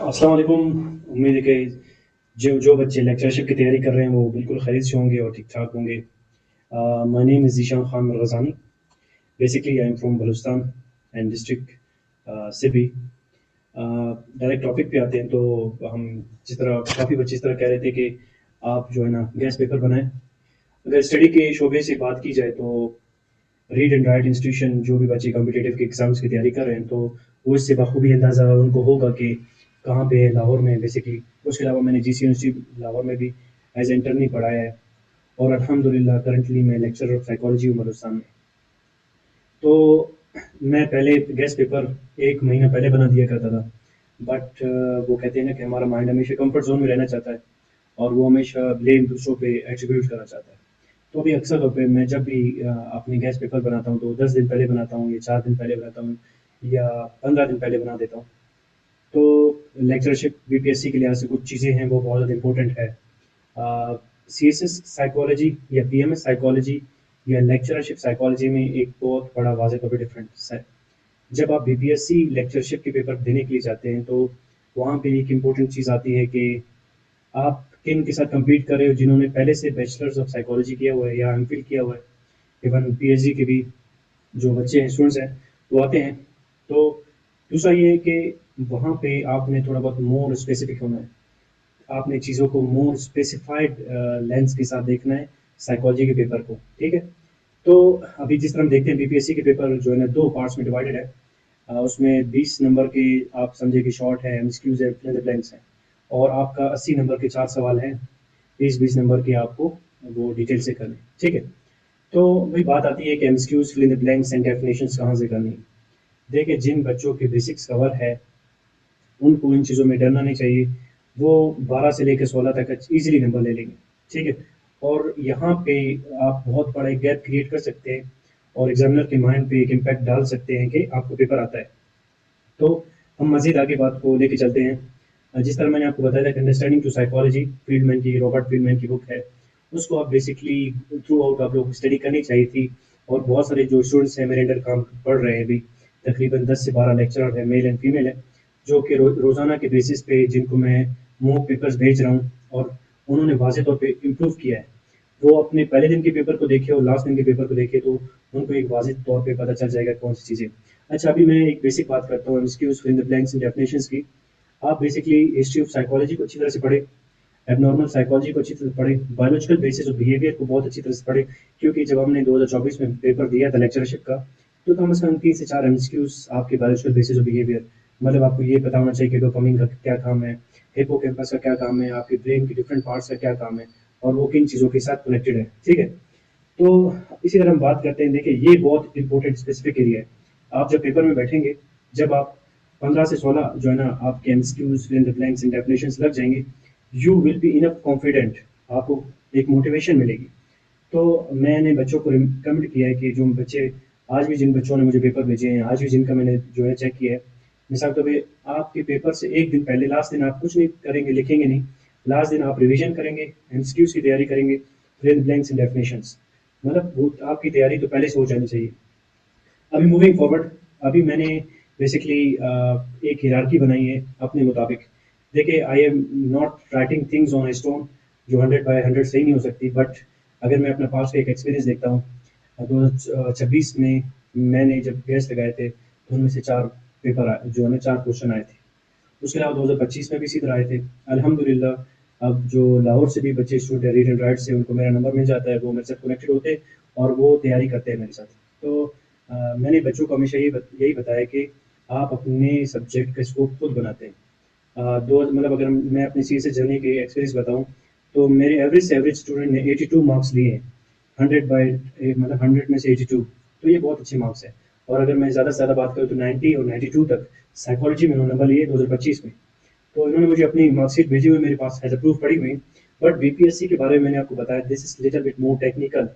अस्सलाम वालेकुम। उम्मीद है कि जो जो बच्चे लेक्चरशिप की तैयारी कर रहे हैं वो बिल्कुल खैरियत से होंगे और ठीक-ठाक होंगे। My name is Zeeshan Khan Mirghazani. Basically I am from Balochistan and district Sibi. Direct topic पे आते हैं तो हम जिस तरह काफ़ी बच्चे इस तरह कह रहे थे कि आप जो है ना गेस्ट पेपर बनाएँ। अगर स्टडी के शोबे से बात की जाए तो रीड एंड राइट इंस्टीट्यूशन जो भी बच्चे कॉम्पिटिटिव के एग्ज़ाम्स की तैयारी कर रहे हैं, तो वो इससे बखूबी अंदाज़ा उनको होगा कि कहाँ पे है लाहौर में बेसिकली। उसके अलावा मैंने जीसी यूनिवर्सिटी लाहौर में भी एज़ इंटर्नी पढ़ाया है और अल्हम्दुलिल्लाह करंटली मैं लेक्चरर ऑफ साइकोलॉजी हूँ बलूचिस्तान में। तो मैं पहले गेस्ट पेपर 1 महीना पहले बना दिया करता था, बट वो कहते हैं ना कि हमारा माइंड हमेशा कम्फर्ट ज़ोन में रहना चाहता है और वो हमेशा ब्लेम दूसरों पे एट्रिब्यूट करना चाहता है। तो अभी अक्सर तौर पे मैं जब भी अपने गेस्ट पेपर बनाता हूँ तो 10 दिन पहले बनाता हूँ या 4 दिन पहले बनाता हूँ या 15 दिन पहले बना देता हूँ। तो लेक्चरशिप बीपीएससी के लिहाज से कुछ चीज़ें हैं वो बहुत ज़्यादा इम्पोर्टेंट है। सीएसएस साइकोलॉजी या पीएमएस साइकोलॉजी या लेक्चरशिप साइकोलॉजी में एक बहुत बड़ा वाज़ह तौर पे डिफरेंस है। जब आप बीपीएससी लेक्चरशिप के पेपर देने के लिए जाते हैं तो वहाँ पे एक इम्पोर्टेंट चीज़ आती है कि आप किन के साथ कम्पीट कर रहे हो जिन्होंने पहले से बैचलर्स ऑफ साइकोलॉजी किया हुआ है या एमफिल किया हुआ है। इवन पीएचडी के भी जो बच्चे हैं स्टूडेंट्स हैं वो आते हैं। तो दूसरा ये है कि वहाँ पे आपने थोड़ा बहुत मोर स्पेसिफिक होना है। आपने चीज़ों को मोर स्पेसिफाइड लेंस के साथ देखना है साइकोलॉजी के पेपर को, ठीक है? तो अभी जिस तरह हम देखते हैं बीपीएससी के पेपर जो है ना 2 पार्ट्स में डिवाइडेड है। उसमें 20 नंबर के आप समझिए कि शॉर्ट है, एमसीक्यूज़ है, फिल इन द ब्लैंक्स हैं और आपका 80 नंबर के 4 सवाल हैं। 20-20 नंबर के आपको वो डिटेल से करने हैं, ठीक है? तो वही बात आती है कि MCQs, fill in the blanks and definitions कहाँ से करनी है। देखिए जिन बच्चों के बेसिक्स कवर है उनको इन चीज़ों में डरना नहीं चाहिए। वो 12 से लेकर 16 तक ईज़िली नंबर ले लेंगे, ठीक है? और यहाँ पे आप बहुत बड़ा एक गैप क्रिएट कर सकते हैं और एग्ज़ामिनर के माइंड पे एक इम्पैक्ट डाल सकते हैं कि आपको पेपर आता है। तो हम मज़ीद आगे बात को लेके चलते हैं। जिस तरह मैंने आपको बताया था कि अंडरस्टैंडिंग टू साइकोलॉजी फील्डमैन की रॉबर्ट फील्डमैन की बुक है। उसको आप बेसिकली थ्रू आउट आप लोगों को स्टडी करनी चाहिए थी और बहुत सारे जो स्टूडेंट्स हैं मेरे अंडर काम पढ़ रहे हैं अभी, तकरीबन 10 से 12 लेक्चरर हैं, मेल एंड फीमेल हैं, जो कि रोज़ाना के बेसिस पे जिनको मैं मॉक पेपर्स भेज रहा हूँ और उन्होंने वाज़ह तौर पे इम्प्रूव किया है। वो अपने पहले दिन के पेपर को देखें और लास्ट दिन के पेपर को देखें तो उनको एक वाज़ह तौर पे पता चल जाएगा कौन-सी चीज़ें। अच्छा अभी मैं एक बेसिक बात करता हूँ MCQs, fill in the blanks and definitions की। आप बेसिकली हिस्ट्री ऑफ साइकोलॉजी को अच्छी तरह से पढ़ें, एब्नॉर्मल साइकोलॉजी को अच्छी तरह से पढ़ें, बायोलॉजिकल बेसिस ऑफ बिहेवियर को बहुत अच्छी तरह से पढ़ें क्योंकि जब हमने 2024 में पेपर दिया था लेक्चरशिप का, तो कम से कम 3 से 4 एमसीक्यूज़ आपके बायोलॉजिकल बेसिस ऑफ बिहेवियर मतलब आपको ये पता होना चाहिए कि डोपामाइन का क्या काम है, हिप्पोकैम्पस का क्या काम है, आपके ब्रेन के डिफरेंट पार्ट्स का क्या काम है और वो किन चीज़ों के साथ कनेक्टेड है, ठीक है? तो इसी तरह हम बात करते हैं देखिए ये बहुत इंपॉर्टेंट स्पेसिफिक एरिया है। आप जब पेपर में बैठेंगे, जब आप 15 से 16 जो है ना आपके MCQs, fill in the blanks and definitions लग जाएँगे, you will be enough confident आपको एक मोटिवेशन मिलेगी। तो मैंने बच्चों को रिकमेंड किया है कि जो बच्चे आज भी जिन बच्चों ने मुझे पेपर भेजे हैं, आज भी जिनका मैंने जो है चेक किया है, मिसाल के तौर पे आपके पेपर से 1 दिन पहले लास्ट दिन आप कुछ नहीं करेंगे, लिखेंगे नहीं। लास्ट दिन आप रिवीजन करेंगे, एमसीक्यूज़ की तैयारी करेंगे, fill in the blanks and definitions मतलब वो आपकी तैयारी तो पहले से हो जानी चाहिए। अभी मूविंग फॉरवर्ड अभी मैंने बेसिकली एक हियरार्की बनाई है अपने मुताबिक। देखिए I am not writing things on a stone जो 100 बाय 100 सही नहीं हो सकती बट अगर मैं अपना पास्ट का एक एक्सपीरियंस देखता हूँ 2026 में मैंने जब गैस लगाए थे तो उनमें से 4 पेपर आए जो है ना 4 क्वेश्चन आए थे। उसके अलावा 2025 में भी इसी तरह आए थे। अल्हम्दुलिल्लाह अब जो लाहौर से भी बच्चे स्टूडेंट हैं रीड एंड राइट से उनको मेरा नंबर मिल जाता है, वो मेरे साथ कनेक्टेड होते हैं और वो तैयारी करते हैं मेरे साथ। तो मैंने बच्चों को हमेशा यही बताया कि आप अपने सब्जेक्ट का स्कोप खुद बनाते हैं। दो मतलब अगर मैं अपनी सीएसए जर्नी के एक्सपीरियंस बताऊँ, तो मेरे एवरेज से एवरेज स्टूडेंट ने 82 मार्क्स लिए हैं। 100 बाय मतलब 100 में से 82 तो ये बहुत अच्छे मार्क्स हैं। और अगर मैं ज़्यादा से ज़्यादा बात करूँ तो 90 और 92 तक साइकोलॉजी में उन्होंने नंबर लिए 2025 में। तो इन्होंने मुझे अपनी मार्कशीट भेजी हुई मेरे पास एज़ अ प्रूफ पड़ी हुई। बट बीपीएससी के बारे में मैंने आपको बताया this is little bit more technical.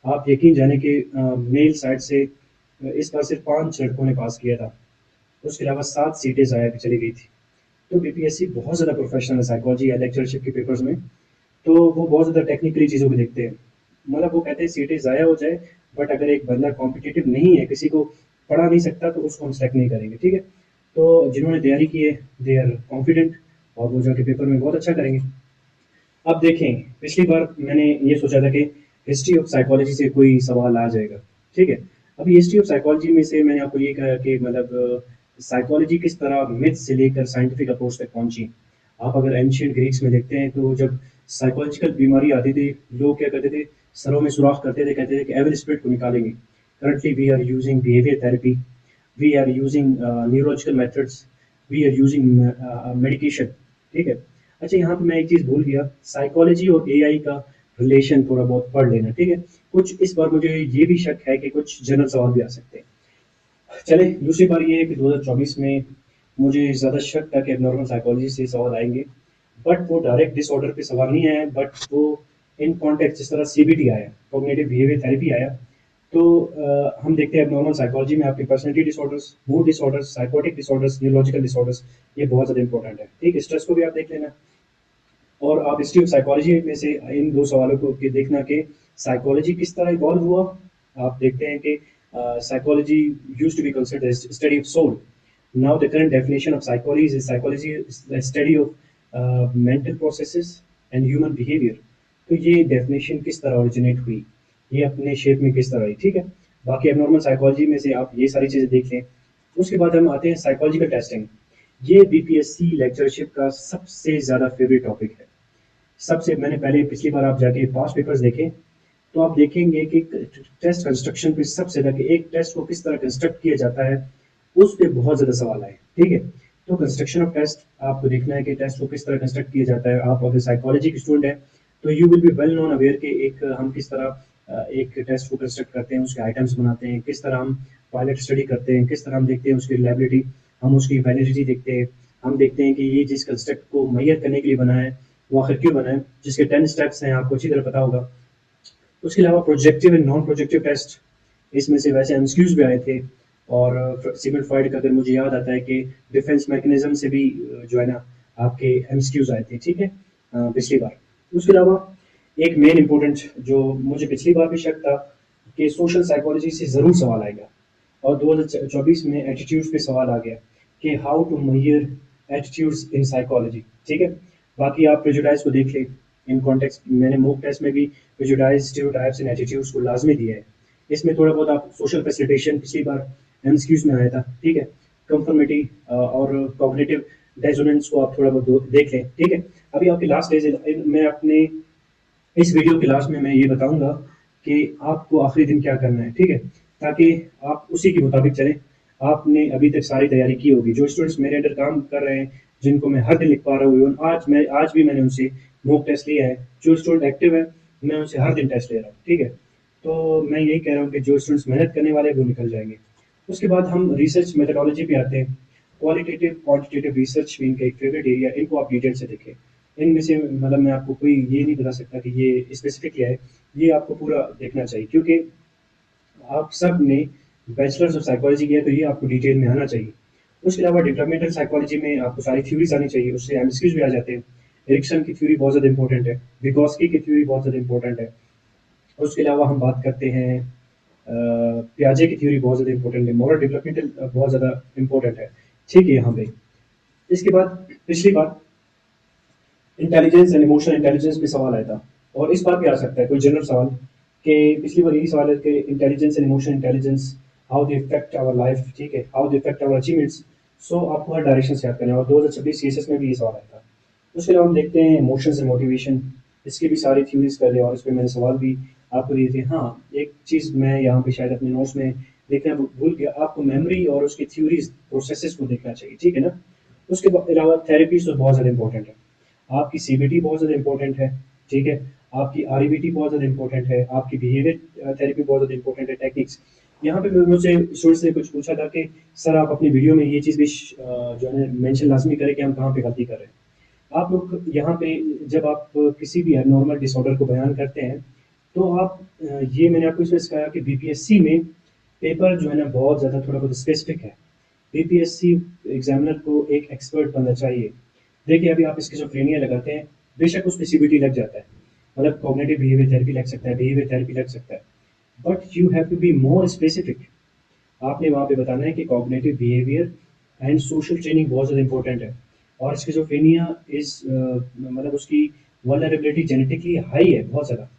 आप यकीन जाने कि मेल साइड से इस बार सिर्फ 5 लड़कों ने पास किया था। उसके अलावा 7 सीटें ज़ाया चली गई थी। तो बीपीएससी बहुत ज़्यादा प्रोफेशनल है साइकोलॉजी या लेक्चरशिप के पेपर्स में। तो वो बहुत ज़्यादा टेक्निकली चीज़ों को देखते हैं। मतलब वो कहते हैं सीटें ज़ाया हो जाए बट अगर एक बंदा कॉम्पिटिटिव नहीं है, किसी को पढ़ा नहीं सकता तो उसको हम सेलेक्ट नहीं करेंगे, ठीक है? तो जिन्होंने तैयारी की है दे आर कॉन्फिडेंट और वो जाके पेपर में बहुत अच्छा करेंगे। अब देखें, पिछली बार मैंने ये सोचा था कि हिस्ट्री ऑफ साइकोलॉजी से कोई सवाल आ जाएगा, ठीक है? अभी हिस्ट्री ऑफ साइकोलॉजी में से मैंने आपको ये कहा कि मतलब साइकोलॉजी किस तरह मिथ से लेकर साइंटिफिक अप्रोच तक पहुंची। आप अगर एंशियंट ग्रीक्स में देखते हैं तो जब साइकोलॉजिकल बीमारी आती थी, लोग क्या करते थे, सरों में सुराख करते थे, कहते थे कि एविल स्पिरिट को निकालेंगे। Currently we are using behaviour therapy, we are using neurological methods, we are using medication, ठीक है? अच्छा, यहाँ पे मैं एक चीज़ भूल गया, साइकोलॉजी और एआई का रिलेशन थोड़ा बहुत पढ़ लेना, ठीक है? कुछ इस बार मुझे ये भी शक है कि कुछ जनरल सवाल भी आ सकते हैं। चले, दूसरी बार ये है कि 2024 में मुझे ज़्यादा शक था कि एबनॉर्मल साइकोलॉजी से सवाल आएंगे, बट वो डायरेक्ट डिसऑर्डर पे सवाल नहीं आया, बट वो इन कॉन्टेक्स्ट जिस तरह सीबीटी आया, कॉग्निटिव बिहेवियर थेरेपी आया, तो हम देखते हैं एबनॉर्मल साइकोलॉजी में आपके personality disorders, mood disorders, psychotic disorders, neurological disorders, ये बहुत ज़्यादा इंपॉर्टेंट है, ठीक है? स्ट्रेस को भी आप देख लेना। और आप हिस्ट्री ऑफ साइकोलॉजी में से इन दो सवालों को के देखना कि साइकोलॉजी किस तरह इवॉल्व हुआ। आप देखते हैं कि psychology used to be considered as study of soul. Now the current definition of psychology is the study of mental processes and human behaviour. तो ये डेफिनेशन किस तरह ओरिजिनेट हुई, ये अपने शेप में किस तरह आई, ठीक है? बाकी एबनॉर्मल साइकोलॉजी में से आप ये सारी चीज़ें देख लें। उसके बाद हम आते हैं साइकोलॉजिकल टेस्टिंग। ये बीपीएससी लेक्चरशिप का सबसे ज़्यादा फेवरेट टॉपिक है। सबसे मैंने पहले पिछली बार आप जाके पास्ट पेपर्स देखें तो आप देखेंगे कि टेस्ट कंस्ट्रक्शन पे सबसे ज़्यादा कि एक टेस्ट को किस तरह कंस्ट्रक्ट किया जाता है, उस पे बहुत ज़्यादा सवाल आए, ठीक है? तो कंस्ट्रक्शन ऑफ टेस्ट आपको देखना है कि टेस्ट को किस तरह कंस्ट्रक्ट किया जाता है। आप अगर साइकोलॉजी के स्टूडेंट हैं तो you will be well known aware कि एक हम किस तरह एक टेस्ट को कंस्ट्रक्ट करते हैं, उसके आइटम्स बनाते हैं, किस तरह हम पायलट स्टडी करते हैं, किस तरह हम देखते हैं उसकी रिलायबिलिटी, हम उसकी वैलिडिटी देखते हैं, हम देखते हैं कि ये जिस कंस्ट्रक्ट को मुहैया करने के लिए बना है वो आखिर क्यों बना है, जिसके 10 स्टेप्स हैं आपको अच्छी तरह पता होगा। उसके अलावा projective and non projective test, इसमें से वैसे एमसीक्यूज भी आए थे। और सिगमंड फ्रॉइड का अगर मुझे याद आता है कि डिफेंस मैकेनिज्म से भी जो है ना आपके एमसीक्यूज आए थे, ठीक है? पिछली बार। उसके अलावा एक मेन इंपॉर्टेंट जो मुझे पिछली बार भी शक था कि सोशल साइकोलॉजी से ज़रूर सवाल आएगा, और 2024 में एटीट्यूड्स पे सवाल आ गया कि how to measure attitudes in psychology, ठीक है? बाकी आप प्रेजुडाइज को देख लें इन कॉन्टेक्स्ट, मैंने मॉक टेस्ट में भी प्रेजुडाइज, स्टीरियोटाइप्स एंड एटीट्यूड्स को लाजमी दिया है। इसमें थोड़ा बहुत आप सोशल फैसिलिटेशन पिछली बार एमसीक्यूज में आया था, ठीक है? कंफर्मिटी और कॉग्निटिव डिसोनेंस को आप थोड़ा बहुत देख लें, ठीक है? अभी आपके लास्ट डेज मैं अपने इस वीडियो के लास्ट में मैं ये बताऊंगा कि आपको आखिरी दिन क्या करना है, ठीक है? ताकि आप उसी के मुताबिक चलें। आपने अभी तक सारी तैयारी की होगी, जो स्टूडेंट्स मेरे अंडर काम कर रहे हैं, जिनको मैं हर दिन लिख पा रहा हूँ, आज भी मैंने उनसे मॉक टेस्ट लिया है। जो स्टूडेंट एक्टिव है मैं उनसे हर दिन टेस्ट ले रहा हूँ, ठीक है? तो मैं यही कह रहा हूँ कि जो स्टूडेंट्स मेहनत करने वाले हैं वो निकल जाएंगे। उसके बाद हम रिसर्च मेथडोलॉजी पे आते हैं। क्वालिटेटिव क्वांटिटेटिव रिसर्च भी इनका एक फेवरेट एरिया, इनको आप डिटेल से देखें। इनमें से मतलब मैं आपको कोई ये नहीं बता सकता कि ये स्पेसिफिकली है, ये आपको पूरा देखना चाहिए, क्योंकि आप सब ने बैचलर्स ऑफ साइकोलॉजी किया है, तो ये आपको डिटेल में आना चाहिए। उसके अलावा डिवेलपमेंटल साइकोलॉजी में आपको सारी थ्योरीज आनी चाहिए, उससे एमसीक्यूज भी आ जाते हैं। एरिक्सन की थ्योरी बहुत ज़्यादा इंपॉर्टेंट है, विगोस्की की थ्योरी बहुत ज़्यादा इंपॉर्टेंट है। उसके अलावा हम बात करते हैं पियाजे की थ्योरी बहुत ज़्यादा इंपॉर्टेंट है, मॉरल डेवलपमेंटल बहुत ज़्यादा इंपॉर्टेंट है, ठीक है? यहाँ पे इसके बाद पिछली बार इंटेलिजेंस एंड इमोशनल इंटेलिजेंस पे सवाल आया था, और इस बार भी आ सकता है कोई जनरल सवाल कि पिछली बार यही सवाल है कि intelligence and emotional intelligence how they effect our life, ठीक है? How they effect our achievements. So आपको हर डायरेक्शन से याद करना है, और 2026 सीएसएस में भी ये सवाल आया था। उसके अलावा हम देखते हैं इमोशंस एंड मोटिवेशन, इसकी भी सारी थ्योरीज कर ले, और इस पर मैंने सवाल भी आपको दिए थे। हाँ, एक चीज़ मैं यहाँ पे शायद अपने नोट्स में देखना भूल गया, आपको मेमोरी और उसकी थ्योरीज प्रोसेसेस को देखना चाहिए, ठीक है ना? उसके अलावा थेरेपीज तो बहुत ज़्यादा इंपॉर्टेंट है। आपकी सीबीटी बहुत ज़्यादा इंपॉर्टेंट है, ठीक है? आपकी आरईबीटी बहुत ज़्यादा इंपॉर्टेंट है, आपकी बिहेवियर थेरेपी बहुत ज़्यादा इंपॉर्टेंट है, टेक्निक्स। यहाँ पे मुझसे स्टूडेंट्स ने कुछ पूछा था कि सर आप अपनी वीडियो में ये चीज़ भी जो है मेंशन लाजमी करें कि हम कहाँ पे गलती कर रहे हैं। आप लोग यहाँ पे जब आप किसी भी एबनॉर्मल डिसऑर्डर को बयान करते हैं तो आप ये मैंने आपको इसमें सिखाया कि बीपीएससी में पेपर जो है ना बहुत ज़्यादा थोड़ा बहुत स्पेसिफिक है। बीपीएससी एग्जामिनर को एक एक्सपर्ट बनना चाहिए। देखिए, अभी आप स्किज़ोफ्रेनिया लगाते हैं, बेशक उस पे सीबीटी लग जाता है, मतलब कॉग्निटिव बिहेवियर थेरेपी लग सकता है, बिहेवियर थेरेपी लग सकता है, but you have to be more specific. आपने वहाँ पे बताना है कि cognitive behaviour and social training बहुत ज़्यादा इंपॉर्टेंट है। और स्किज़ोफ्रेनिया इज़ मतलब उसकी वल्नरेबिलिटी जेनेटिकली हाई है बहुत ज़्यादा।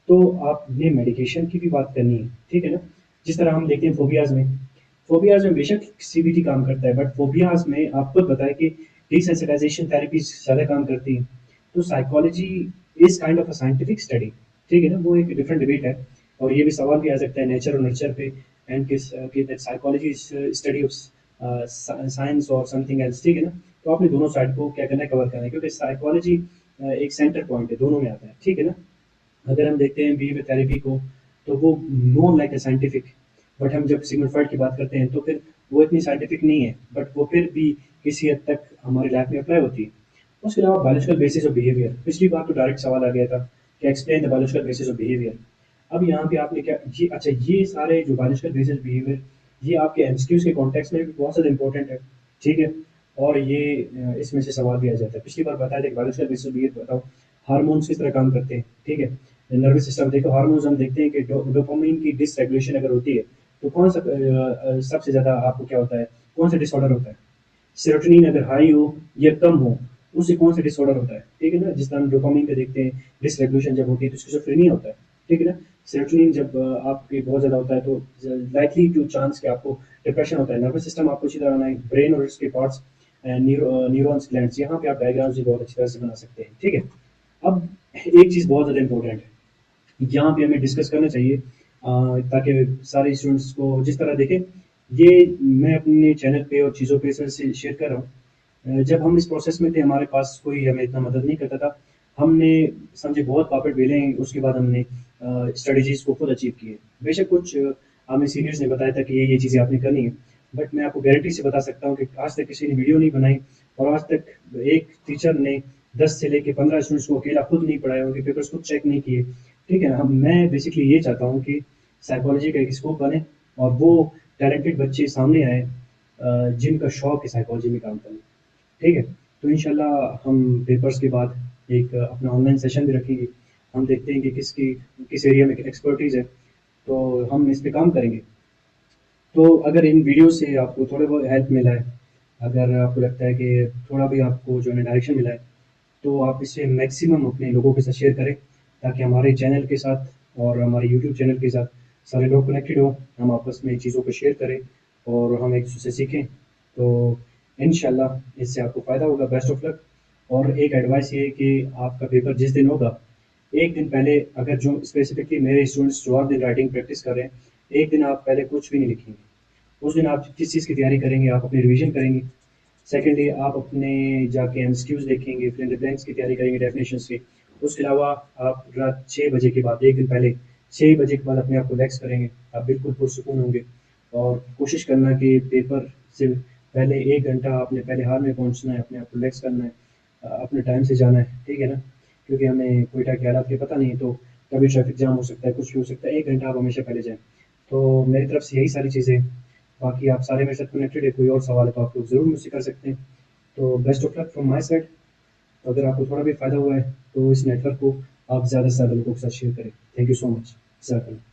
तो आपने मेडिकेशन की भी बात करनी है, ठीक है ना? जिस तरह हम देखते हैं फ़ोबियाज़ में बेशक सीबीटी काम करता है, बट फ़ोबियाज़ में आप खुद बताएँ कि डिसेंसिटाइज़ेशन थेरेपीज़ ज़्यादा काम करती हैं। तो psychology is kind of a scientific study, ठीक है ना? वो एक डिफरेंट डिबेट है और ये भी सवाल भी आ सकता है नेचर और नर्चर पे एंड कि that psychology is study of science और समथिंग एल्स, ठीक है ना? तो आपने दोनों साइड को क्या करना है, कवर करना है क्योंकि साइकोलॉजी एक सेंटर पॉइंट है, दोनों में आता है, ठीक है ना? अगर हम देखते हैं बिहेवियर थेरेपी को, तो वो more like a scientific, but हम जब सिगमंड फ्रॉइड की बात करते हैं, तो फिर वो इतनी साइंटिफिक नहीं है, बट वो फिर भी किसी हद तक हमारी लाइफ में अप्लाई होती है। उसके अलावा बायोलॉजिकल बेसिस ऑफ बिहेवियर, पिछली बार तो डायरेक्ट सवाल आ गया था कि explain the biological basis of behaviour. अब यहाँ पे आपने क्या ये अच्छा ये सारे जो बायोलॉजिकल बेसिस बिहेवियर, ये आपके एमसीक्यूज़ के कॉन्टेक्स्ट में भी बहुत ज़्यादा इंपॉर्टेंट है, ठीक है? और ये इसमें से सवाल भी आ जाता है। पिछली बार बताया था कि बायोलॉजिकल बेसिस ऑफ बिहेवियर बताओ, हार्मोन्स किस तरह काम करते हैं, ठीक है? नर्वस सिस्टम देखो, हार्मोन्स हम देखते हैं कि डोपामाइन की डिसरेगुलेशन अगर होती है, तो कौन सा सबसे ज़्यादा आपको क्या होता है, कौन सा डिसऑर्डर होता है? सेरोटोनिन अगर हाई हो या कम हो, उससे कौन सा डिसऑर्डर होता है, ठीक है ना? जिस तरह हम डोपामाइन का देखते हैं, डिसरेगुलेशन जब होती है तो स्किज़ोफ्रेनिया होता है, ठीक है ना? सेरोटोनिन जब आपके बहुत ज़्यादा होता है तो लाइकली टू चांस कि आपको डिप्रेशन होता है। नर्वस सिस्टम आपको इसी तरह बनाए, ब्रेन और इसके पार्ट्स, न्यूरॉन्स, ग्लैंड्स, यहाँ पे आप डायग्राम्स भी बहुत अच्छी तरह से बना सकते हैं, ठीक है? अब एक चीज़ बहुत ज़्यादा इंपॉर्टेंट है, यहाँ पे हमें डिस्कस करना चाहिए ताकि सारे स्टूडेंट्स को जिस तरह देखें, ये मैं अपने चैनल पे और चीज़ों पे इस वजह से शेयर कर रहा हूँ। जब हम इस प्रोसेस में थे, हमारे पास कोई हमें इतना मदद नहीं करता था। हमने समझे बहुत पापड़ बेले हैं, उसके बाद हमने स्ट्रेटजीज़ को खुद अचीव किए। बेशक कुछ हमें सीनियर्स ने बताया था कि ये चीज़ें आपने करनी है, बट मैं आपको गारंटी से बता सकता हूँ कि आज तक किसी ने वीडियो नहीं बनाई और आज तक एक टीचर ने 10 से लेके 15 स्टूडेंट्स को अकेला खुद नहीं पढ़ाया, उनके पेपर्स खुद चेक नहीं किए, ठीक है ना? हम मैं बेसिकली ये चाहता हूँ कि साइकोलॉजी का एक स्कोप बने और वो टैलेंटेड बच्चे सामने आए जिनका शौक है साइकोलॉजी में काम करना, ठीक है? तो इंशाल्लाह हम पेपर्स के बाद एक अपना ऑनलाइन सेशन भी रखेंगे। हम देखते हैं कि किस एरिया में एक्सपर्टीज़ है, तो हम इस पे काम करेंगे। तो अगर इन वीडियो से आपको थोड़ा बहुत हेल्प मिला है, अगर आपको लगता है कि थोड़ा भी आपको जो है ना डायरेक्शन मिला है, तो आप इसे मैक्सिमम अपने लोगों के साथ शेयर करें ताकि हमारे चैनल के साथ और हमारे यूट्यूब चैनल के साथ सारे लोग कनेक्टेड हों, हम आपस में चीज़ों को शेयर करें और हम एक दूसरे से सीखें। तो इंशाल्लाह इससे आपको फ़ायदा होगा। Best of luck. और एक एडवाइस ये है कि आपका पेपर जिस दिन होगा, एक दिन पहले, अगर जो स्पेसिफिकली मेरे स्टूडेंट्स जो आप दिन राइटिंग प्रैक्टिस कर रहे हैं, एक दिन आप पहले कुछ भी नहीं लिखेंगे। उस दिन आप किस चीज़ की तैयारी करेंगे, आप अपनी रिवीजन करेंगे। सेकेंडली आप अपने जाके एमसीक्यूज़ देखेंगे, फिर इन द ब्लैंक्स की तैयारी करेंगे डेफिनेशंस की। उसके अलावा आप रात 6 बजे के बाद, एक दिन पहले 6 बजे के बाद अपने आप को रिलैक्स करेंगे। आप बिल्कुल पुरसुकून होंगे और कोशिश करना कि पेपर से पहले 1 घंटा आपने पहले हाल में पहुँचना है, अपने आप को रिलैक्स करना है, अपने टाइम से जाना है, ठीक है ना? क्योंकि हमें क्वेटा के हालात के पता नहीं है, तो कभी ट्रैफिक जाम हो सकता है, कुछ भी हो सकता है। 1 घंटा आप हमेशा पहले जाएँ। तो मेरी तरफ से यही सारी चीज़ें हैं। बाकी आप सारे मेरे साथ कनेक्टेड है, कोई और सवाल है तो आप लोग ज़रूर मुझसे कर सकते हैं। तो best of luck from my side. तो अगर आपको थोड़ा भी फ़ायदा हुआ है, तो इस नेटवर्क को आप ज़्यादा से ज़्यादा लोगों के साथ शेयर करें। Thank you so much. जज़ाकल्लाह।